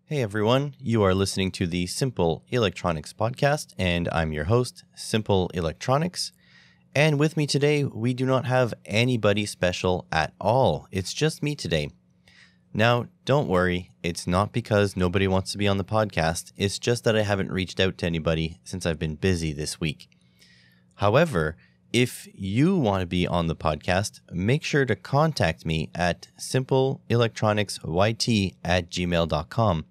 Hey everyone, you are listening to the Simple Electronics podcast, and I'm your host, Simple Electronics. And with me today, we do not have anybody special at all. It's just me today. Now, don't worry, it's not because nobody wants to be on the podcast. It's just that I haven't reached out to anybody since I've been busy this week. However, if you want to be on the podcast, make sure to contact me at simpleelectronicsyt@gmail.com.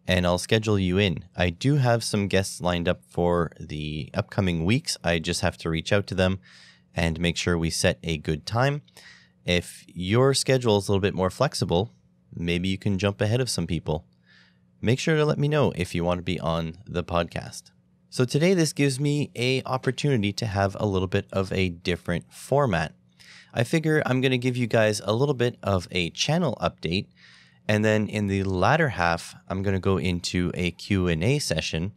And I'll schedule you in. I do have some guests lined up for the upcoming weeks. I just have to reach out to them and make sure we set a good time. If your schedule is a little bit more flexible, maybe you can jump ahead of some people. Make sure to let me know if you want to be on the podcast. So today this gives me an opportunity to have a little bit of a different format. I figure I'm going to give you guys a little bit of a channel update. And then in the latter half, I'm going to go into a Q&A session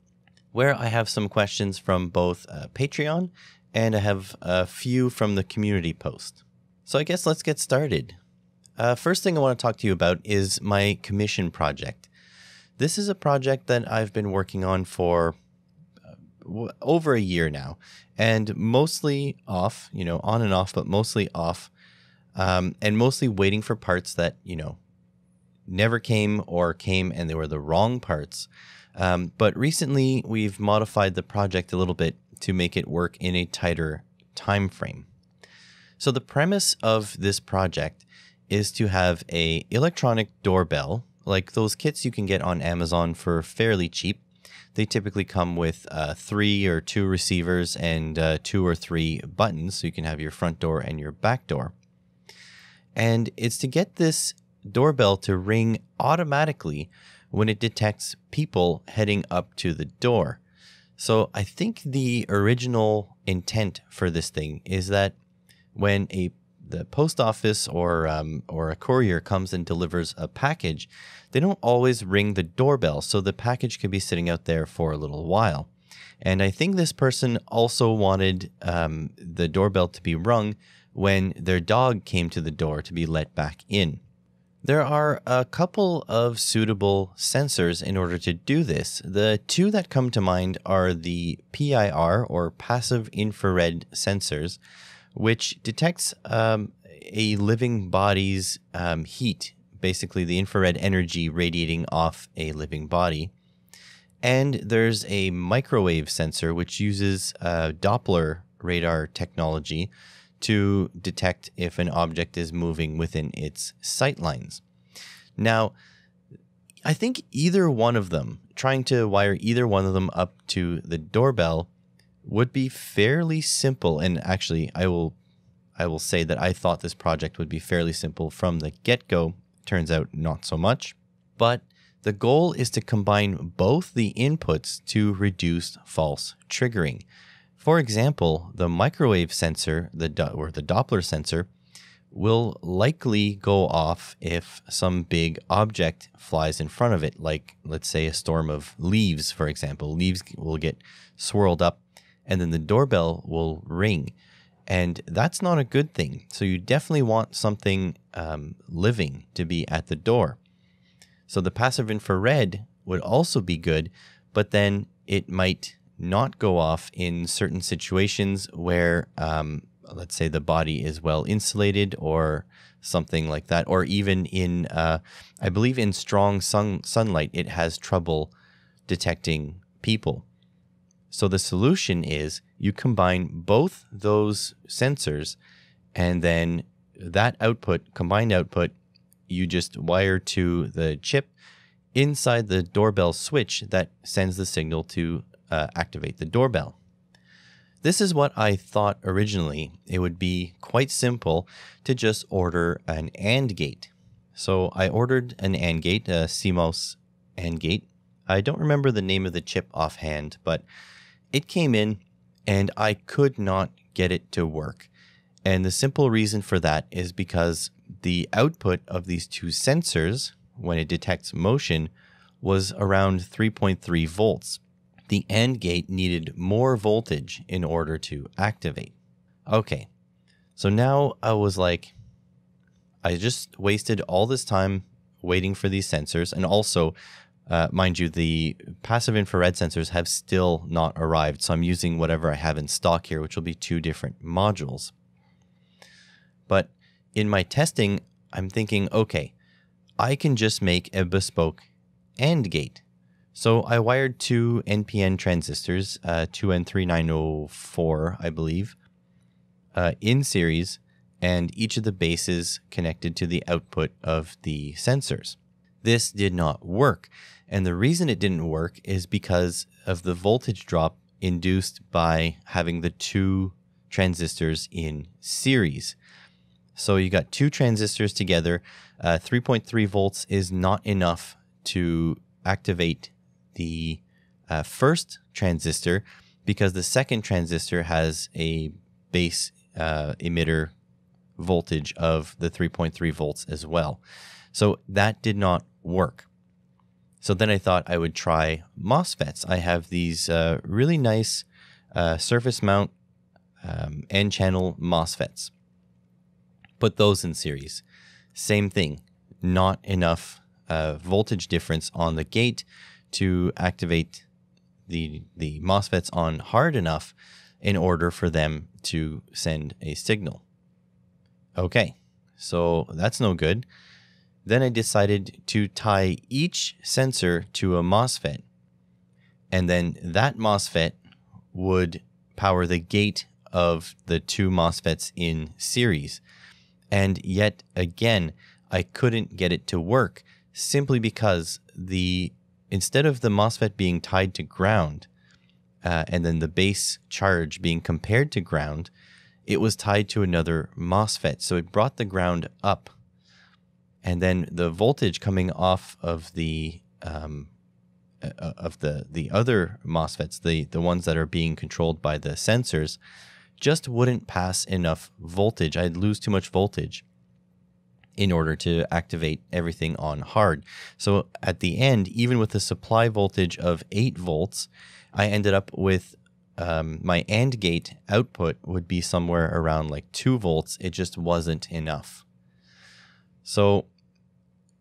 where I have some questions from both Patreon and I have a few from the community post. So I guess let's get started. First thing I want to talk to you about is my commission project. This is a project that I've been working on for over a year now, and mostly off, on and off, but mostly off, and mostly waiting for parts that, never came or came and they were the wrong parts. But recently we've modified the project a little bit to make it work in a tighter time frame. So the premise of this project is to have a electronic doorbell, like those kits you can get on Amazon for fairly cheap. They typically come with 3 or 2 receivers and 2 or 3 buttons, so you can have your front door and your back door. And it's to get this doorbell to ring automatically when it detects people heading up to the door. So I think the original intent for this thing is that when the post office or a courier comes and delivers a package, they don't always ring the doorbell, so the package can be sitting out there for a little while. And I think this person also wanted the doorbell to be rung when their dog came to the door to be let back in. There are a couple of suitable sensors in order to do this. The two that come to mind are the PIR, or passive infrared sensors, which detects a living body's heat, basically the infrared energy radiating off a living body. And there's a microwave sensor, which uses Doppler radar technology to detect if an object is moving within its sight lines. Now, I think either one of them, trying to wire either one of them up to the doorbell would be fairly simple. And actually, I will say that I thought this project would be fairly simple from the get-go. Turns out not so much. But the goal is to combine both the inputs to reduce false triggering. For example, the microwave sensor, the Doppler sensor, will likely go off if some big object flies in front of it, like, let's say, a storm of leaves, for example. Leaves will get swirled up, and then the doorbell will ring. And that's not a good thing. So you definitely want something living to be at the door. So the passive infrared would also be good, but then it might not go off in certain situations where, let's say, the body is well insulated or something like that. Or even in, I believe in strong sunlight, it has trouble detecting people. So the solution is you combine both those sensors, and then that output, combined output, you just wire to the chip inside the doorbell switch that sends the signal to activate the doorbell. This is what I thought originally. It would be quite simple to just order an AND gate. So I ordered an AND gate, a CMOS AND gate. I don't remember the name of the chip offhand, but it came in and I could not get it to work. And the simple reason for that is because the output of these two sensors, when it detects motion, was around 3.3 volts. The AND gate needed more voltage in order to activate. Okay, so now I was like, I just wasted all this time waiting for these sensors, and also Mind you, the passive infrared sensors have still not arrived, so I'm using whatever I have in stock here, which will be 2 different modules. But in my testing, I'm thinking, okay, I can just make a bespoke AND gate. So I wired 2 NPN transistors, 2N3904, I believe, in series, and each of the bases connected to the output of the sensors. This did not work, and the reason it didn't work is because of the voltage drop induced by having the 2 transistors in series. So you got 2 transistors together. 3.3 volts is not enough to activate the first transistor because the second transistor has a base emitter voltage of the 3.3 volts as well. So that did not work. So then I thought I would try MOSFETs. I have these really nice surface mount N-channel MOSFETs. Put those in series. Same thing, not enough voltage difference on the gate to activate the MOSFETs on hard enough in order for them to send a signal. Okay, so that's no good. Then I decided to tie each sensor to a MOSFET, and then that MOSFET would power the gate of the 2 MOSFETs in series. And yet again, I couldn't get it to work simply because instead of the MOSFET being tied to ground and then the base charge being compared to ground, it was tied to another MOSFET. So it brought the ground up, and then the voltage coming off of the other MOSFETs, the ones that are being controlled by the sensors, just wouldn't pass enough voltage. I'd lose too much voltage in order to activate everything on hard. So at the end, even with a supply voltage of 8 volts, I ended up with my AND gate output would be somewhere around like 2 volts. It just wasn't enough. So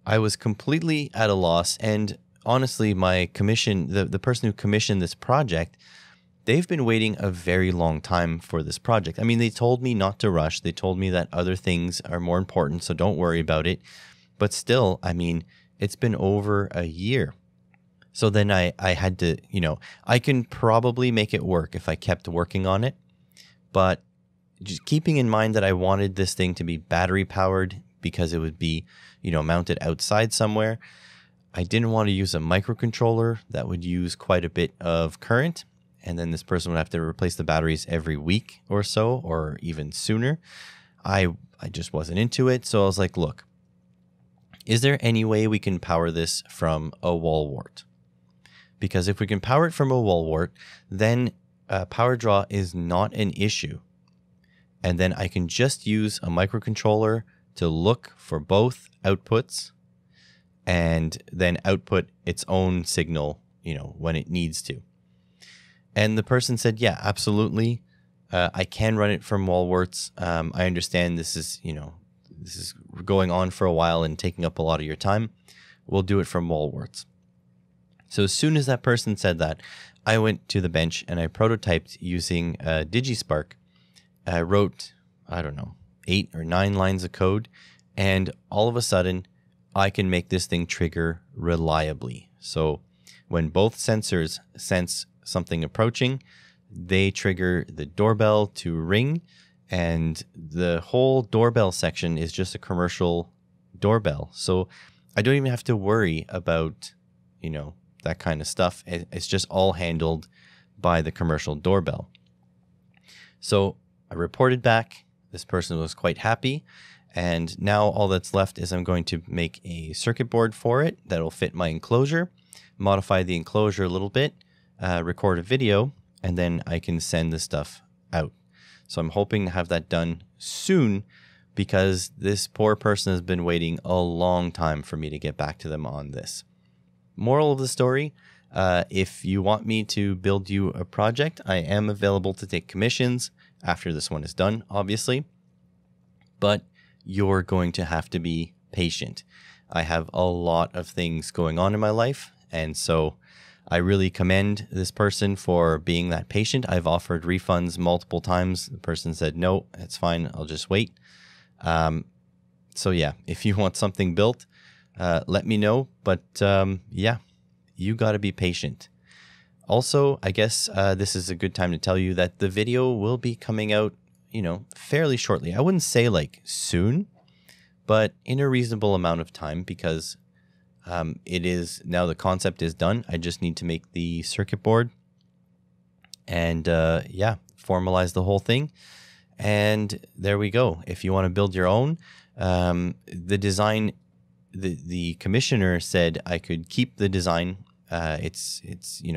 I was completely at a loss. And honestly, my the person who commissioned this project, they've been waiting a very long time for this project. I mean, they told me not to rush. They told me that other things are more important, so don't worry about it. But still, I mean, it's been over a year. So then I had to, I can probably make it work if I kept working on it. But just keeping in mind that I wanted this thing to be battery powered because it would be, mounted outside somewhere. I didn't want to use a microcontroller that would use quite a bit of current. And then this person would have to replace the batteries every week or so, or even sooner. I just wasn't into it. So I was like, look, is there any way we can power this from a wall wart? Because if we can power it from a wall wart, then power draw is not an issue. And then I can just use a microcontroller to look for both outputs and then output its own signal, when it needs to. And the person said, yeah, absolutely. I can run it from wall warts. I understand this is going on for a while and taking up a lot of your time. We'll do it from wall warts. So as soon as that person said that, I went to the bench and I prototyped using DigiSpark. I wrote, 8 or 9 lines of code. And all of a sudden, I can make this thing trigger reliably. So when both sensors sense something approaching, they trigger the doorbell to ring, and the whole doorbell section is just a commercial doorbell. So I don't even have to worry about, that kind of stuff. It's just all handled by the commercial doorbell. So I reported back. This person was quite happy. And now all that's left is I'm going to make a circuit board for it that'll fit my enclosure, modify the enclosure a little bit, record a video, and then I can send the stuff out. So I'm hoping to have that done soon because this poor person has been waiting a long time for me to get back to them on this. Moral of the story, if you want me to build you a project, I am available to take commissions after this one is done, obviously. But you're going to have to be patient. I have a lot of things going on in my life, And so I really commend this person for being that patient. I've offered refunds multiple times. The person said, no, it's fine. I'll just wait. So yeah, if you want something built, let me know. But yeah, you got to be patient. Also, I guess this is a good time to tell you that the video will be coming out, fairly shortly. I wouldn't say like soon, but in a reasonable amount of time, because it is now the concept is done. I just need to make the circuit board and formalize the whole thing. And there we go. If you want to build your own, the design, the commissioner said I could keep the design. It's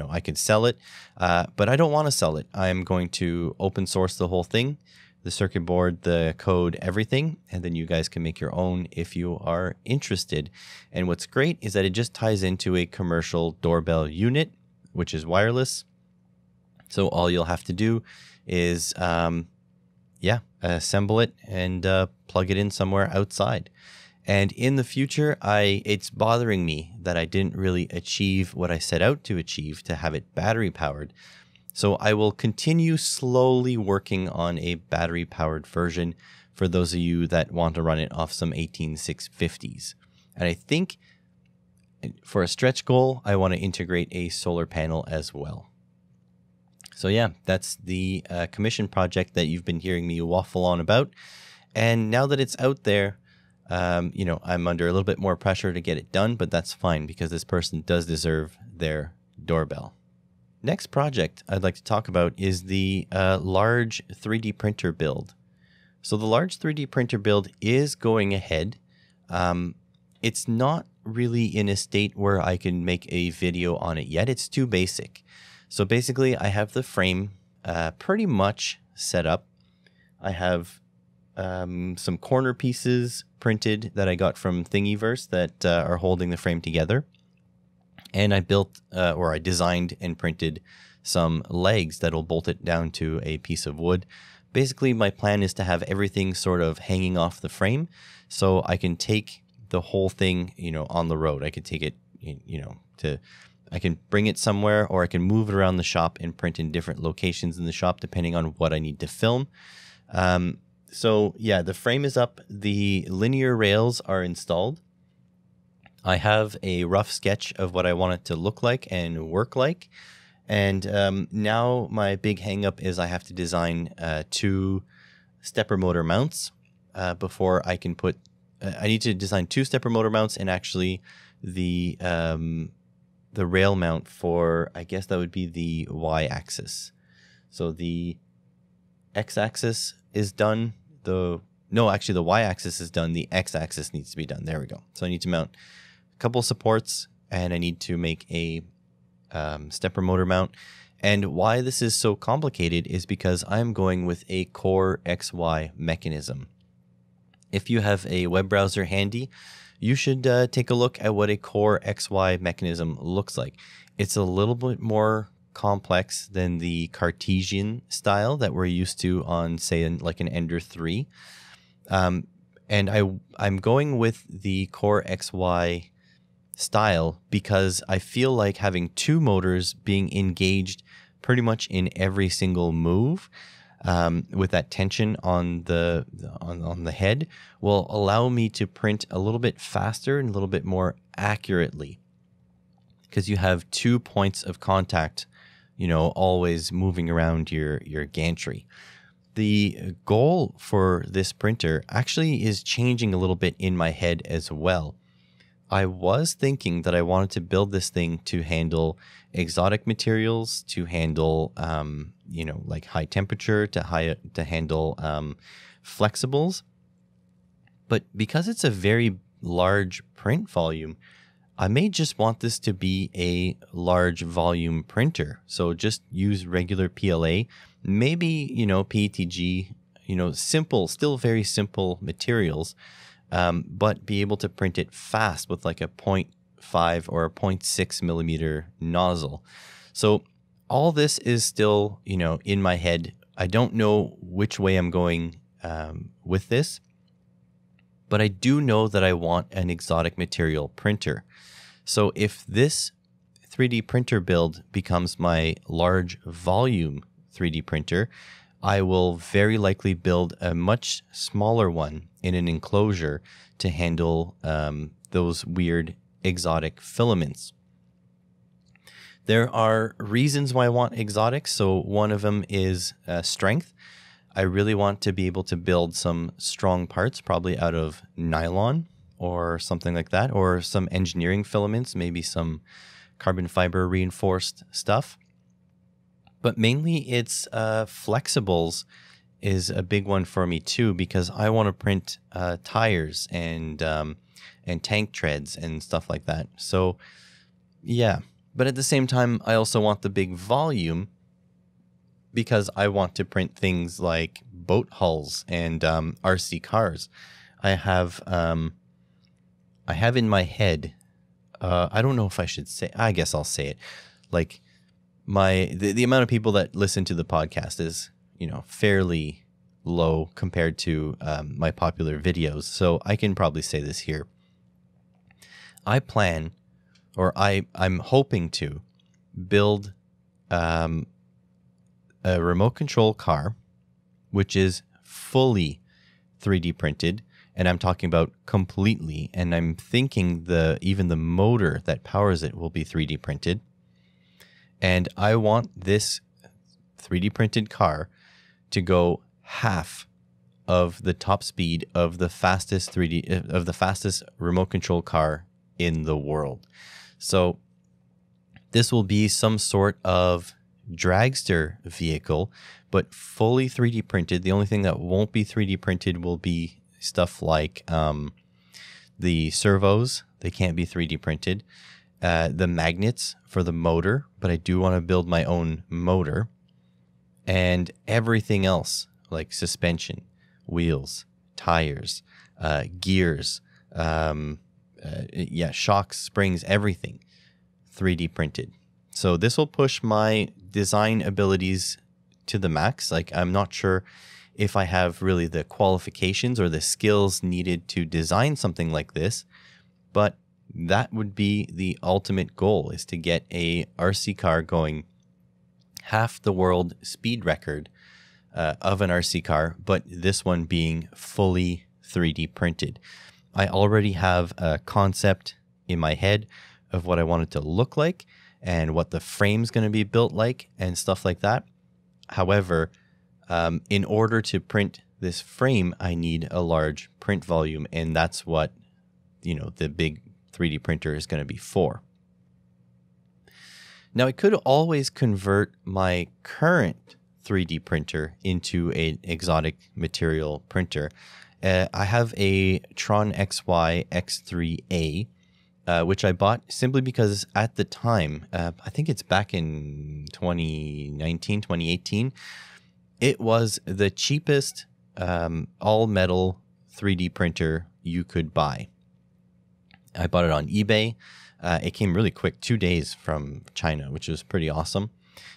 I could sell it, but I don't want to sell it. I'm going to open source the whole thing, the circuit board, the code, everything, and then you guys can make your own if you are interested. And what's great is that it just ties into a commercial doorbell unit, which is wireless. So all you'll have to do is, assemble it and plug it in somewhere outside. And in the future, it's bothering me that I didn't really achieve what I set out to achieve, to have it battery powered. So I will continue slowly working on a battery powered version for those of you that want to run it off some 18650s. And I think for a stretch goal, I want to integrate a solar panel as well. So yeah, that's the commission project that you've been hearing me waffle on about. And now that it's out there, I'm under a little bit more pressure to get it done, but that's fine because this person does deserve their doorbell. Next project I'd like to talk about is the large 3D printer build. So the large 3D printer build is going ahead. It's not really in a state where I can make a video on it yet. It's too basic. So basically I have the frame pretty much set up. I have some corner pieces printed that I got from Thingiverse that are holding the frame together. And I built I designed and printed some legs that'll bolt it down to a piece of wood. Basically, my plan is to have everything sort of hanging off the frame so I can take the whole thing, on the road. I could take it, I can bring it somewhere, or I can move it around the shop and print in different locations in the shop depending on what I need to film. So yeah, the frame is up. The linear rails are installed. I have a rough sketch of what I want it to look like and work like. And now my big hang up is I have to design 2 stepper motor mounts before I can put, I need to design 2 stepper motor mounts and actually the rail mount for, I guess that would be the Y-axis. So the X-axis is done. The Y-axis is done. The X-axis needs to be done. There we go. So I need to mount a couple supports and I need to make a stepper motor mount. And why this is so complicated is because I'm going with a Core XY mechanism. If you have a web browser handy, you should take a look at what a Core XY mechanism looks like. It's a little bit more complex than the Cartesian style that we're used to on, say, like an Ender 3. And I'm going with the Core XY style because I feel like having 2 motors being engaged pretty much in every single move with that tension on the head will allow me to print a little bit faster and a little bit more accurately because you have 2 points of contact, always moving around your gantry. The goal for this printer actually is changing a little bit in my head as well. I was thinking that I wanted to build this thing to handle exotic materials, to handle, like high temperature, to handle flexibles. But because it's a very large print volume, I may just want this to be a large volume printer. So just use regular PLA, maybe, PETG, simple, still very simple materials. But be able to print it fast with like a 0.5 or a 0.6 millimeter nozzle. So all this is still, in my head. I don't know which way I'm going with this, but I do know that I want an exotic material printer. So if this 3D printer build becomes my large volume 3D printer, I will very likely build a much smaller one in an enclosure to handle those weird exotic filaments. There are reasons why I want exotics. So one of them is strength. I really want to be able to build some strong parts, probably out of nylon or something like that, or some engineering filaments, maybe some carbon fiber reinforced stuff. But mainly it's flexibles is a big one for me too, because I want to print tires and tank treads and stuff like that. So yeah, but at the same time, I also want the big volume because I want to print things like boat hulls and RC cars. I have in my head, I don't know if I should say, I guess I'll say it, like the amount of people that listen to the podcast is, fairly low compared to my popular videos. So I can probably say this here. I plan, or I'm hoping to build a remote control car, which is fully 3D printed. And I'm talking about completely. And I'm thinking even the motor that powers it will be 3D printed. And I want this 3D printed car to go half of the top speed of the fastest remote control car in the world. So this will be some sort of dragster vehicle, but fully 3D printed. The only thing that won't be 3D printed will be stuff like the servos. They can't be 3D printed. The magnets for the motor, but I do want to build my own motor. And everything else, like suspension, wheels, tires, gears, shocks, springs, everything 3D printed. So this will push my design abilities to the max. Like, I'm not sure if I have really the qualifications or the skills needed to design something like this, but that would be the ultimate goal, is to get a RC car going half the world speed record of an RC car, but this one being fully 3D printed. I already have a concept in my head of what I want it to look like and what the frame's going to be built like and stuff like that. However, in order to print this frame, I need a large print volume, and that's what, the big 3D printer is going to be for. Now, I could always convert my current 3D printer into an exotic material printer. I have a Tron XY X3A, which I bought simply because at the time, I think it's back in 2019, 2018, it was the cheapest all-metal 3D printer you could buy. I bought it on eBay. It came really quick, 2 days from China, which was pretty awesome.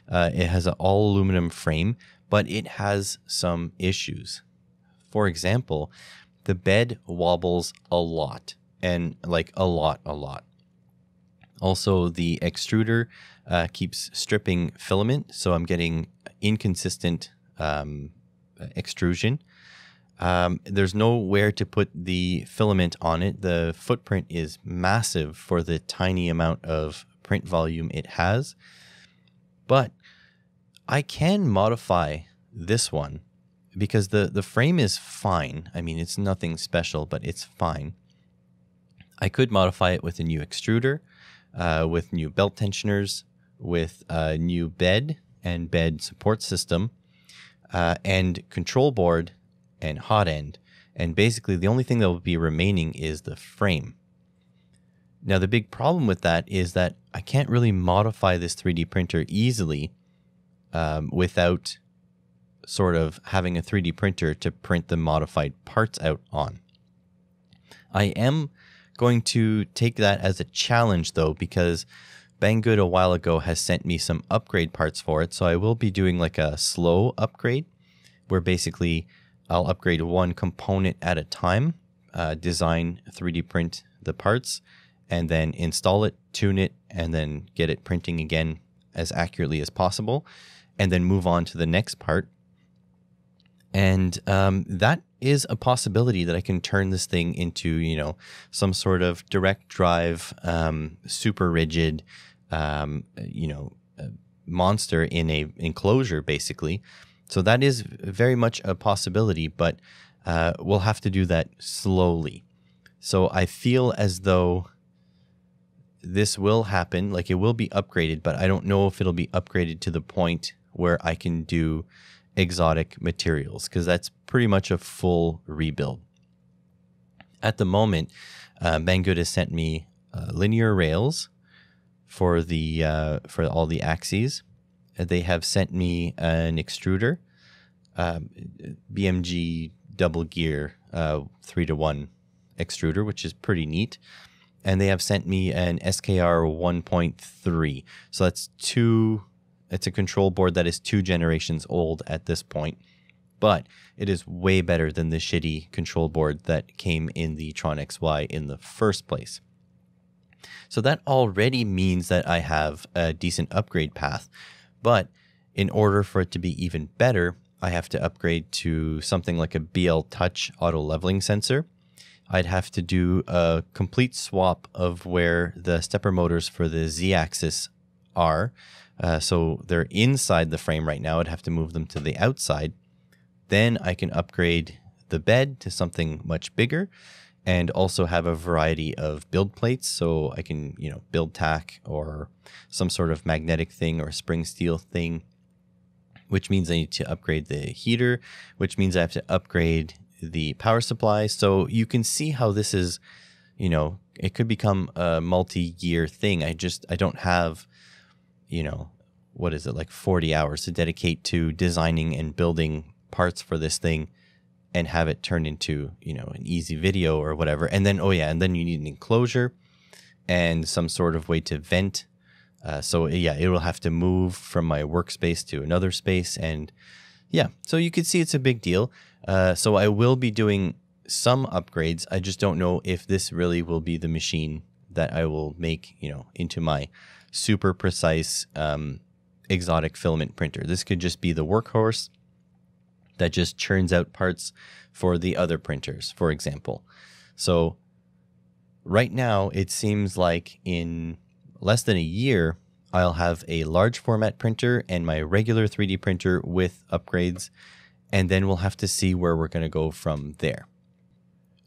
It has an all-aluminum frame, but it has some issues. For example, the bed wobbles a lot, and like a lot. Also, the extruder keeps stripping filament, so I'm getting inconsistent extrusion. There's nowhere to put the filament on it. The footprint is massive for the tiny amount of print volume it has. But I can modify this one because the frame is fine. I mean, it's nothing special, but it's fine. I could modify it with a new extruder, with new belt tensioners, with a new bed and bed support system, and control board and hot end. And basically the only thing that will be remaining is the frame. Now, the big problem with that is that I can't really modify this 3D printer easily without sort of having a 3D printer to print the modified parts out on. I am going to take that as a challenge, though, because Banggood a while ago has sent me some upgrade parts for it. So I will be doing like a slow upgrade where basically I'll upgrade one component at a time, design, 3D print the parts, and then install it, tune it, and then get it printing again as accurately as possible, and then move on to the next part. And that is a possibility that I can turn this thing into, you know, some sort of direct drive, super rigid, you know, monster in a enclosure, basically. So that is very much a possibility, but we'll have to do that slowly. So I feel as though this will happen, like it will be upgraded, but I don't know if it'll be upgraded to the point where I can do exotic materials, because that's pretty much a full rebuild. At the moment, Banggood has sent me linear rails for all the axes. They have sent me an extruder, BMG double gear 3-to-1 extruder, which is pretty neat. And they have sent me an SKR 1.3. So that's it's a control board that is 2 generations old at this point, but it is way better than the shitty control board that came in the Tron XY in the first place. So that already means that I have a decent upgrade path, but in order for it to be even better, I have to upgrade to something like a BL Touch auto leveling sensor. I'd have to do a complete swap of where the stepper motors for the Z-axis are. So they're inside the frame right now. I'd have to move them to the outside. Then I can upgrade the bed to something much bigger and also have a variety of build plates. So I can, you know, build tack or some sort of magnetic thing or spring steel thing, which means I need to upgrade the heater, which means I have to upgrade the power supply. So you can see how this is, you know, it could become a multi-year thing. I don't have, you know, what is it, like 40 hours to dedicate to designing and building parts for this thing and have it turn into, you know, an easy video or whatever. And then, and then you need an enclosure and some sort of way to vent. So it will have to move from my workspace to another space. And yeah, so you can see it's a big deal. So I will be doing some upgrades. I just don't know if this really will be the machine that I will make, you know, into my super precise exotic filament printer. This could just be the workhorse that just churns out parts for the other printers, for example. So right now, it seems like in less than a year, I'll have a large format printer and my regular 3D printer with upgrades, and then we'll have to see where we're going to go from there.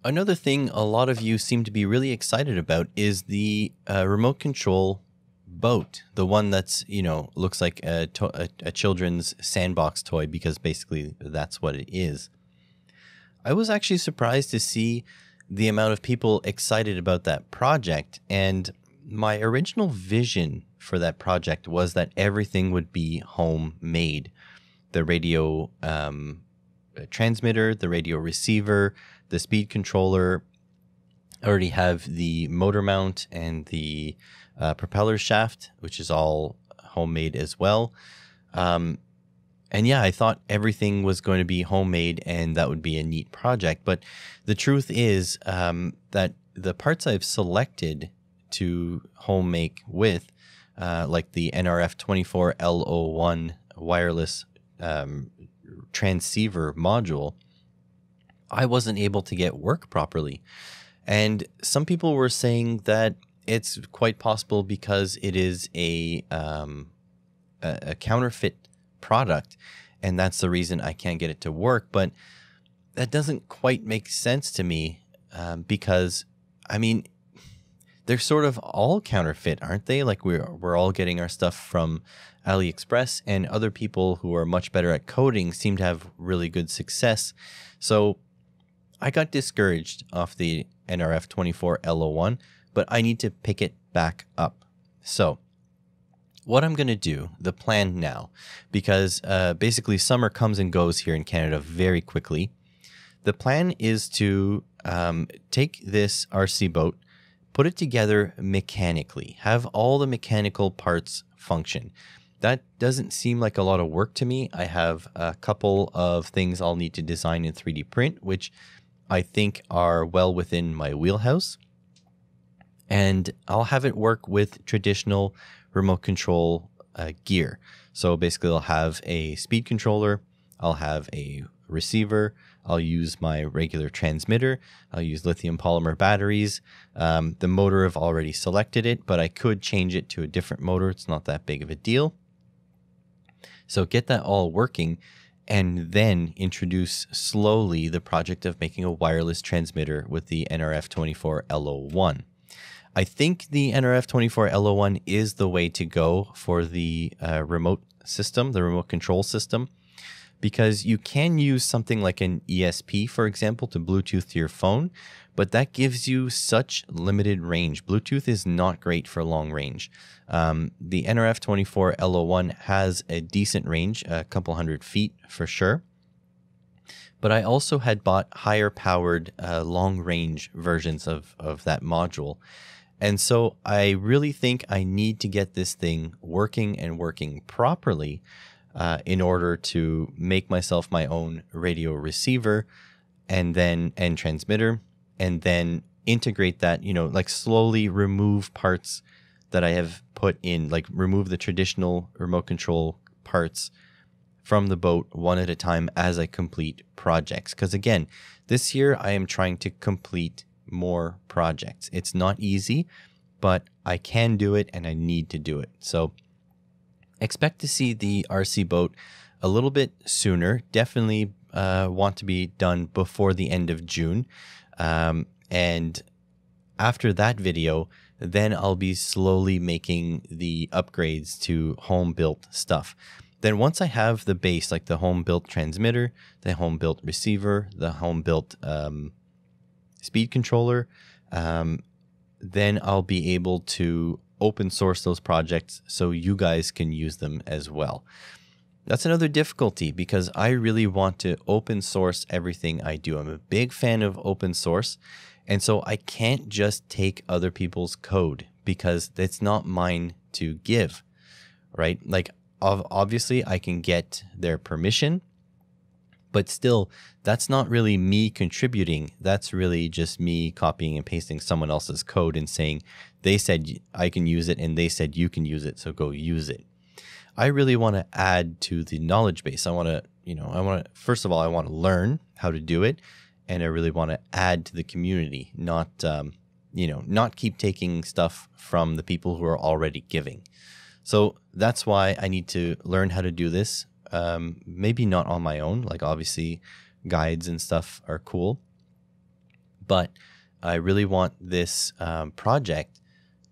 Another thing a lot of you seem to be really excited about is the remote control boat, the one that's, you know, looks like a children's sandbox toy, because basically that's what it is. I was actually surprised to see the amount of people excited about that project, and my original vision for that project was that everything would be homemade. The radio transmitter, the radio receiver, the speed controller. I already have the motor mount and the propeller shaft, which is all homemade as well. And yeah, I thought everything was going to be homemade and that would be a neat project. But the truth is that the parts I've selected to home make with, like the NRF24L01 wireless transceiver module, I wasn't able to get work properly. And some people were saying that it's quite possible because it is a counterfeit product, and that's the reason I can't get it to work. But that doesn't quite make sense to me, because, I mean, they're sort of all counterfeit, aren't they? Like we're all getting our stuff from AliExpress, and other people who are much better at coding seem to have really good success. So I got discouraged off the NRF24L01, but I need to pick it back up. So what I'm going to do, the plan now, because basically summer comes and goes here in Canada very quickly. The plan is to take this RC boat, put it together mechanically, have all the mechanical parts function. That doesn't seem like a lot of work to me. I have a couple of things I'll need to design in 3D print, which I think are well within my wheelhouse. And I'll have it work with traditional remote control gear. So basically I'll have a speed controller, I'll have a receiver, I'll use my regular transmitter, I'll use lithium polymer batteries. The motor, I've already selected it, but I could change it to a different motor. It's not that big of a deal. So get that all working and then introduce slowly the project of making a wireless transmitter with the NRF24L01. I think the NRF24L01 is the way to go for the remote system, the remote control system, because you can use something like an ESP, for example, to Bluetooth to your phone, but that gives you such limited range. Bluetooth is not great for long range. The NRF24L01 has a decent range, a couple hundred feet for sure. But I also had bought higher powered long range versions of that module. And so I really think I need to get this thing working and working properly in order to make myself my own radio receiver and transmitter, and then integrate that, like slowly remove parts that I have put in, like remove the traditional remote control parts from the boat one at a time as I complete projects. Because again, this year I am trying to complete more projects. It's not easy, but I can do it and I need to do it. So expect to see the RC boat a little bit sooner. Definitely want to be done before the end of June. And after that video, then I'll be slowly making the upgrades to home-built stuff. Then once I have the base, like the home-built transmitter, the home-built receiver, the home-built speed controller, then I'll be able to open source those projects so you guys can use them as well. That's another difficulty because I really want to open source everything I do. I'm a big fan of open source. And so I can't just take other people's code because it's not mine to give, right? Like obviously I can get their permission, but still that's not really me contributing. That's really just me copying and pasting someone else's code and saying, they said I can use it and they said you can use it, so go use it. I really want to add to the knowledge base. I want to, first of all, I want to learn how to do it. And I really want to add to the community, not keep taking stuff from the people who are already giving. So that's why I need to learn how to do this. Maybe not on my own, like obviously guides and stuff are cool, but I really want this project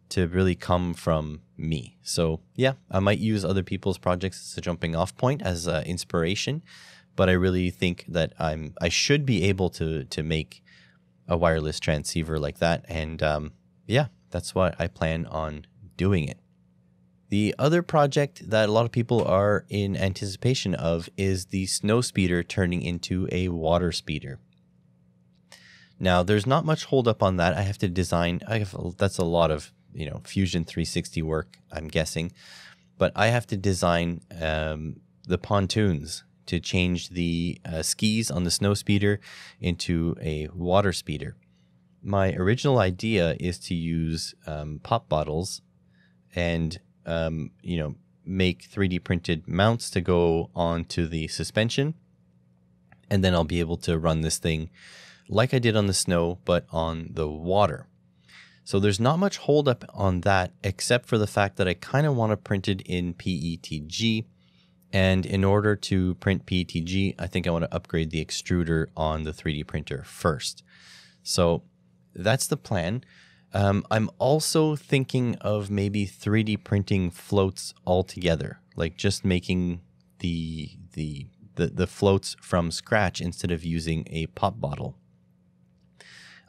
to really come from me. So yeah, I might use other people's projects as a jumping off point, as inspiration. But I really think that I should be able to make a wireless transceiver like that. And yeah, that's why I plan on doing it. The other project that a lot of people are in anticipation of is the snow speeder turning into a water speeder. Now, there's not much holdup on that. I have to design. That's a lot of Fusion 360 work, I'm guessing. But I have to design the pontoons to change the skis on the snow speeder into a water speeder. My original idea is to use pop bottles and make 3D printed mounts to go onto the suspension, and then I'll be able to run this thing like I did on the snow, but on the water. So there's not much holdup on that, except for the fact that I kind of want to print it in PETG. And in order to print PETG, I think I want to upgrade the extruder on the 3D printer first. So that's the plan. I'm also thinking of maybe 3D printing floats altogether, like just making the floats from scratch instead of using a pop bottle.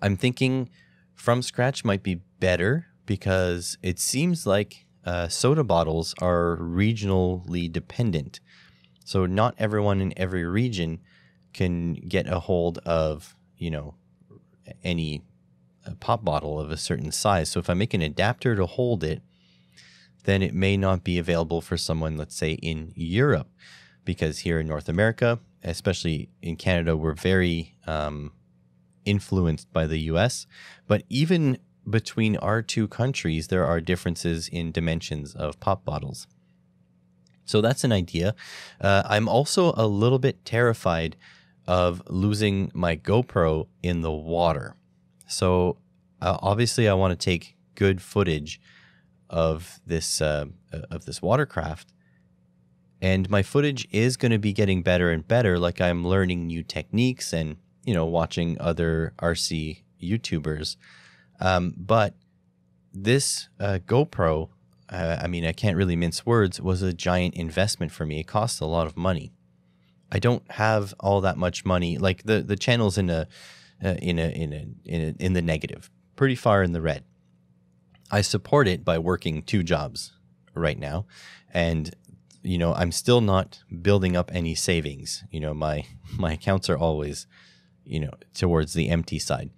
I'm thinking from scratch might be better because it seems like soda bottles are regionally dependent. So not everyone in every region can get a hold of, any pop bottle of a certain size. So if I make an adapter to hold it, then it may not be available for someone, let's say, in Europe. Because here in North America, especially in Canada, we're very influenced by the US. But even between our two countries, there are differences in dimensions of pop bottles. So that's an idea. I'm also a little bit terrified of losing my GoPro in the water. So obviously I want to take good footage of this watercraft. And my footage is going to be getting better and better. Like I'm learning new techniques and, watching other RC YouTubers. But this GoPro, I can't really mince words, was a giant investment for me. It costs a lot of money. I don't have all that much money. Like the channel's in the negative, pretty far in the red. I support it by working 2 jobs right now, and I'm still not building up any savings. My accounts are always towards the empty side.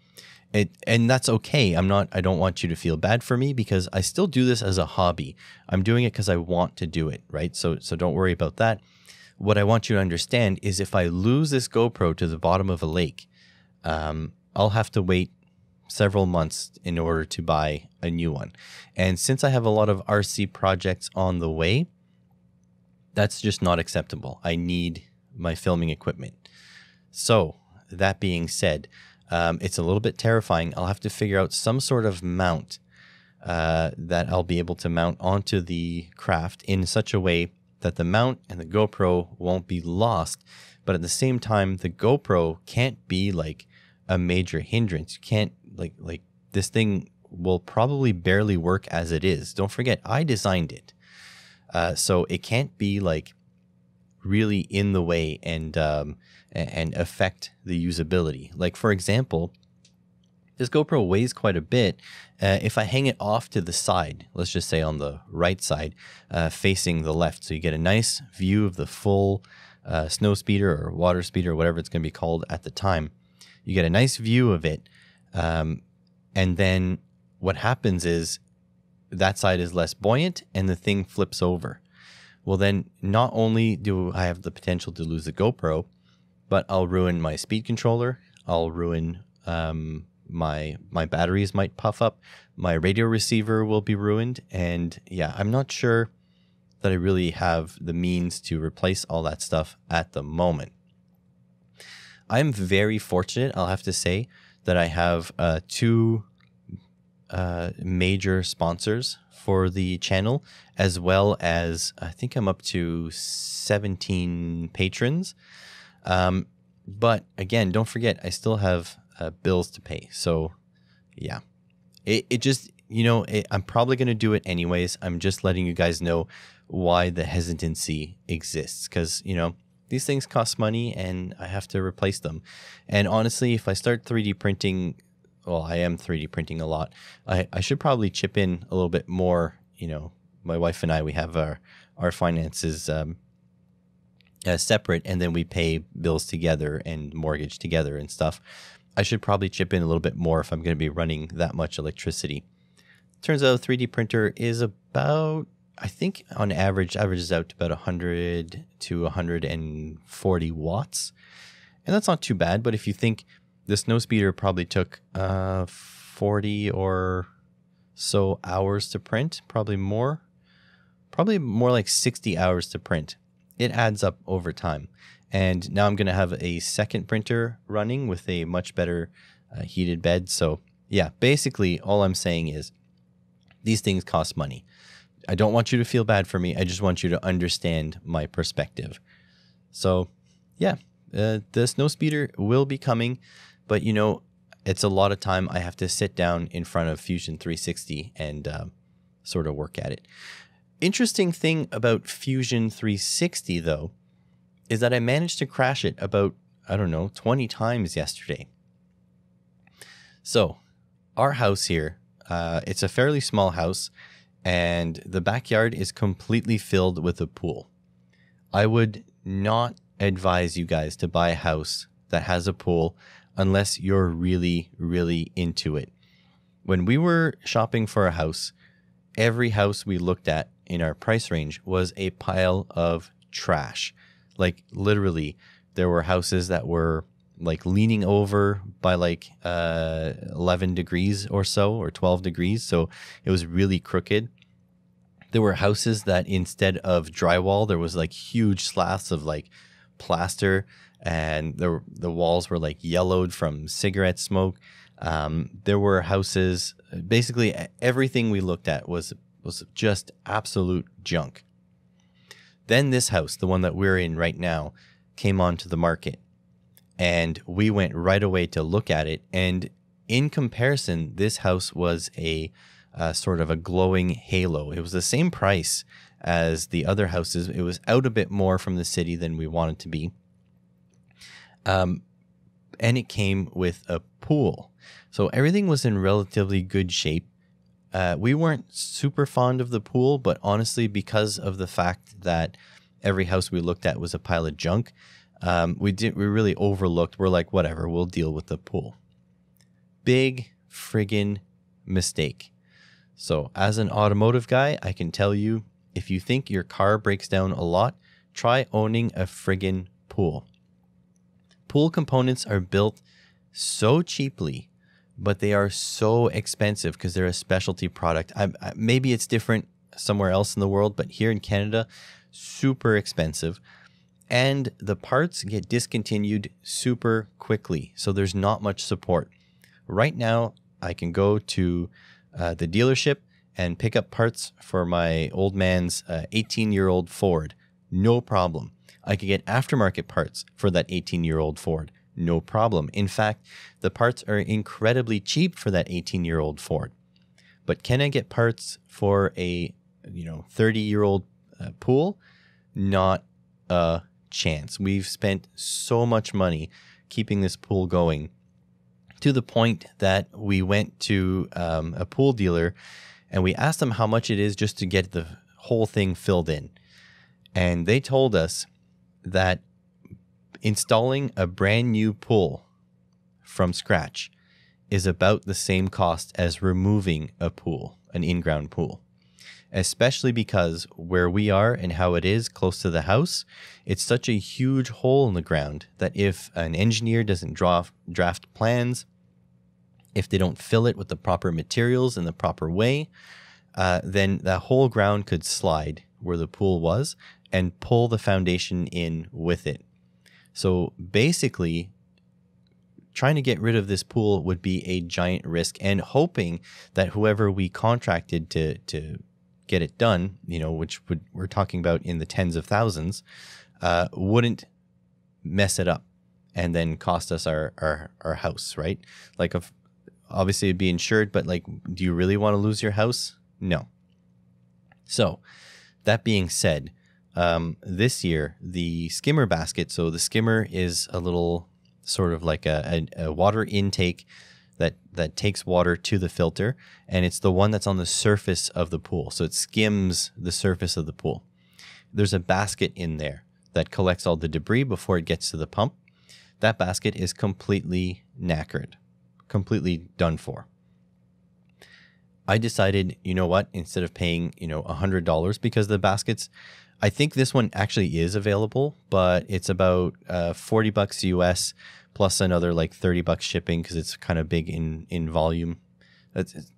And that's okay. I don't want you to feel bad for me, because I still do this as a hobby. I'm doing it because I want to do it, right? So don't worry about that. What I want you to understand is if I lose this GoPro to the bottom of a lake, I'll have to wait several months in order to buy a new one. And since I have a lot of RC projects on the way, that's just not acceptable. I need my filming equipment. So that being said, it's a little bit terrifying. I'll have to figure out some sort of mount that I'll be able to mount onto the craft in such a way that the mount and the GoPro won't be lost. But at the same time, the GoPro can't be like a major hindrance. You can't like this thing will probably barely work as it is. Don't forget, I designed it. So it can't be like really in the way and affect the usability. Like for example, this GoPro weighs quite a bit. If I hang it off to the side, let's just say on the right side, facing the left, so you get a nice view of the full snow speeder or water speeder, or whatever it's going to be called at the time. You get a nice view of it, and then what happens is that side is less buoyant and the thing flips over. Well, then not only do I have the potential to lose the GoPro, but I'll ruin my speed controller. I'll ruin my batteries might puff up. My radio receiver will be ruined. And yeah, I'm not sure that I really have the means to replace all that stuff at the moment. I'm very fortunate, I'll have to say, that I have 2 major sponsors for the channel, as well as I think I'm up to 17 patrons. But again, don't forget, I still have bills to pay. So yeah, it just, I'm probably going to do it anyways. I'm just letting you guys know why the hesitancy exists, because, these things cost money and I have to replace them. And honestly, if I start 3D printing, well, I am 3D printing a lot. I should probably chip in a little bit more. My wife and I, we have our finances separate, and then we pay bills together and mortgage together and stuff. I should probably chip in a little bit more if I'm going to be running that much electricity. Turns out a 3D printer is about, I think on average, averages out to about 100 to 140 watts. And that's not too bad, but if you think the snowspeeder probably took 40 or so hours to print, probably more like 60 hours to print. It adds up over time. And now I'm going to have a second printer running with a much better heated bed. So yeah, basically all I'm saying is these things cost money. I don't want you to feel bad for me. I just want you to understand my perspective. So yeah, the snowspeeder will be coming, but it's a lot of time. I have to sit down in front of Fusion 360 and sort of work at it. Interesting thing about Fusion 360 though, is that I managed to crash it about, 20 times yesterday. So our house here, it's a fairly small house, and the backyard is completely filled with a pool. I would not advise you guys to buy a house that has a pool unless you're really, really into it. When we were shopping for a house, every house we looked at in our price range was a pile of trash. Like literally, there were houses that were like leaning over by like 11 degrees or so, or 12 degrees. So it was really crooked. There were houses that instead of drywall, there was like huge slabs of like plaster, and the walls were like yellowed from cigarette smoke. There were houses, basically everything we looked at was just absolute junk. Then this house, the one that we're in right now, came onto the market, and we went right away to look at it. And in comparison, this house was a sort of a glowing halo. It was the same price as the other houses. It was out a bit more from the city than we wanted to be. And it came with a pool. So everything was in relatively good shape. We weren't super fond of the pool, but honestly, because of the fact that every house we looked at was a pile of junk, we really overlooked. We're like, whatever, we'll deal with the pool. Big friggin' mistake. So as an automotive guy, I can tell you, if you think your car breaks down a lot, try owning a friggin' pool. Pool components are built so cheaply, but they are so expensive because they're a specialty product. Maybe it's different somewhere else in the world, but here in Canada, super expensive. And the parts get discontinued super quickly, so there's not much support. Right now, I can go to the dealership and pick up parts for my old man's 18-year-old Ford. No problem. I could get aftermarket parts for that 18-year-old Ford. No problem. In fact, the parts are incredibly cheap for that 18-year-old Ford. But can I get parts for a 30-year-old pool? Not a chance. We've spent so much money keeping this pool going, to the point that we went to a pool dealer and we asked them how much it is just to get the whole thing filled in. And they told us that installing a brand new pool from scratch is about the same cost as removing a pool, an in-ground pool. Especially because where we are and how it is close to the house, it's such a huge hole in the ground that if an engineer doesn't draft plans, if they don't fill it with the proper materials in the proper way, then the whole ground could slide where the pool was and pull the foundation in with it. So basically, trying to get rid of this pool would be a giant risk, and hoping that whoever we contracted to get it done, we're talking about in the tens of thousands, wouldn't mess it up and then cost us our house, right? Like, obviously it'd be insured, but like, do you really want to lose your house? No. So that being said, this year, the skimmer basket, so the skimmer is a little sort of like a water intake that takes water to the filter, and it's the one that's on the surface of the pool. So it skims the surface of the pool. There's a basket in there that collects all the debris before it gets to the pump. That basket is completely knackered, completely done for. I decided, you know what, instead of paying, $100, because the baskets, I think this one actually is available, but it's about $40 US plus another like $30 shipping because it's kind of big in volume.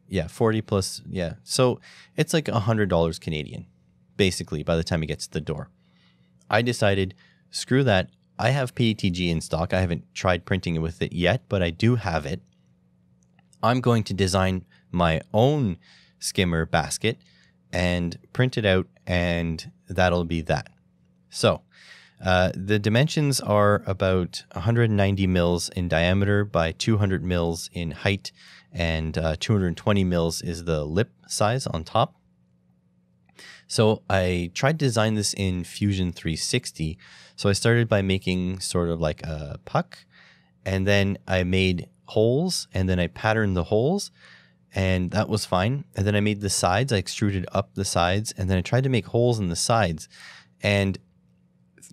Yeah, 40 plus, yeah. So it's like $100 Canadian, basically, by the time it gets to the door. I decided, screw that. I have PETG in stock. I haven't tried printing with it yet, but I do have it. I'm going to design my own skimmer basket and print it out, and that'll be that. So the dimensions are about 190 mils in diameter by 200 mils in height, and 220 mils is the lip size on top. So I tried to design this in Fusion 360. So I started by making sort of like a puck, and then I made holes, and then I patterned the holes, and that was fine. And then I made the sides, I extruded up the sides, and then I tried to make holes in the sides, and